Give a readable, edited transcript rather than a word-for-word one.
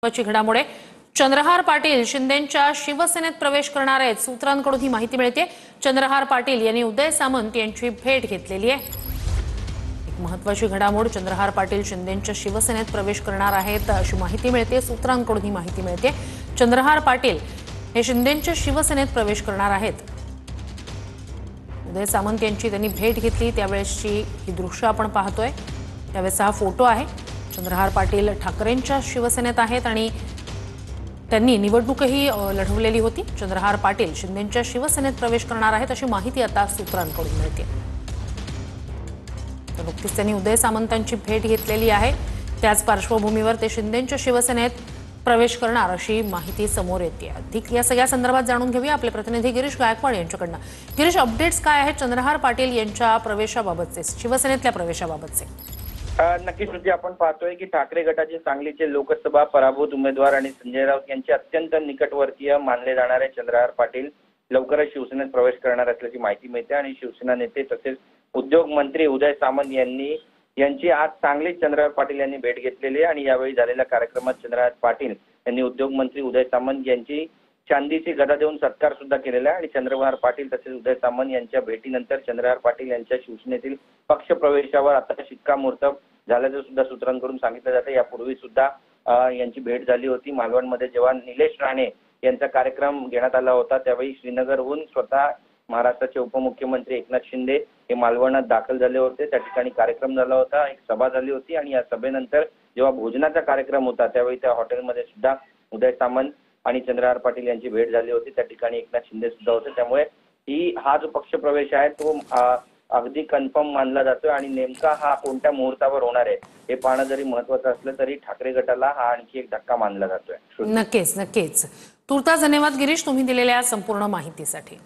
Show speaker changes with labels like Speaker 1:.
Speaker 1: महत्त्वाची घडामोड आहे। चंद्रहार पाटील शिंदेंच्या शिवसेनेत प्रवेश करणार आहेत। सूत्रांकडून ही माहिती मिळते। चंद्रहार पाटील यांनी उदय सामंत यांची भेट घेतलेली आहे। एक महत्त्वाची घडामोड, चंद्रहार पाटील शिंदेंच्या शिवसेनेत प्रवेश करणार आहेत अशी माहिती मिळते। सूत्रांकडून ही माहिती मिळते। चंद्रहार पाटील हे शिंदेंच्या शिवसेनेत प्रवेश करणार आहेत। उदय सामंत यांची त्यांनी भेट घेतली त्यावेळेसची ही दृश्य आपण पाहतोय। त्यावेळेस हा फोटो आहे। चंद्रहार पाटील ठाकरेंच्या शिवसेनेत आहेत आणि त्यांनी निवडणूकही लढवलेली होती। चंद्रहार पाटील शिंदेंच्या शिवसेनेत प्रवेश करणार आहेत अशी माहिती आता सूत्रांकडून मिळते। तर नुकतीच त्यांनी उदय सामंतांची भेट घेतलेली आहे। त्याच पार्श्वभूमीवर ते शिंदेंच्या शिवसेनेत प्रवेश करणार अशी माहिती समोर येते। अधिक या सगळ्या संदर्भात जाणून घेऊया आपले प्रतिनिधी गिरीश गायकवाड यांच्याकडून। गिरीश, अपडेट्स काय आहेत चंद्रहार पाटील यांच्या प्रवेशाबाबतचे, शिवसेनेतल्या प्रवेशाबाबतचे?
Speaker 2: नक्कीच म्हणजे आपण पाहतोय की ठाकरे गटाचे सांगलीचे लोकसभा पराभूत उमेदवार आणि संजय राऊत यांचे अत्यंत निकटवर्तीय मानले जाणारे चंद्रहार पाटील लवकरच शिवसेनेत प्रवेश करणार असल्याची माहिती मिळते। आणि शिवसेना नेते तसेच उद्योग मंत्री उदय सामंत यांची आज सांगलीत चंद्रहार पाटील यांनी भेट घेतलेली आणि यावेळी झालेल्या कार्यक्रमात चंद्रहार पाटील यांनी उद्योग मंत्री उदय सामंत यांची चांदीची गदा देऊन सत्कार सुद्धा केलेला आहे। आणि चंद्रहार पाटील तसेच उदय सामंत यांच्या भेटीनंतर चंद्रहार पाटील यांच्या शिवसेनेतील पक्ष प्रवेशावर आता शिक्कामोर्तब झाल्याचं सुद्धा सूत्रांकडून सांगितलं जातं। यापूर्वी सुद्धा यांची भेट झाली होती। मालवणमध्ये जेव्हा निलेश राणे यांचा कार्यक्रम घेण्यात आला होता त्यावेळी श्रीनगरहून स्वतः महाराष्ट्राचे उपमुख्यमंत्री एकनाथ शिंदे हे मालवणात दाखल झाले होते। त्या ठिकाणी कार्यक्रम झाला होता, एक सभा झाली होती आणि या सभेनंतर जेव्हा भोजनाचा कार्यक्रम होता त्यावेळी त्या हॉटेलमध्ये सुद्धा उदय सामंत आणि चंद्रहार पाटील यांची भेट झाली होती। त्या ठिकाणी एकनाथ शिंदे सुद्धा होते। त्यामुळे हा जो पक्ष प्रवेश आहे तो अगदी कन्फर्म मानला जातोय आणि नेमका हा कोणत्या मुहूर्तावर होणार आहे हे पाहणं जरी महत्त्वाचं असलं तरी ठाकरे गटाला हा आणखी एक धक्का मानला जातोय।
Speaker 1: नक्कीच नक्कीच। तुर्तास धन्यवाद गिरीश, तुम्ही दिलेल्या संपूर्ण माहितीसाठी।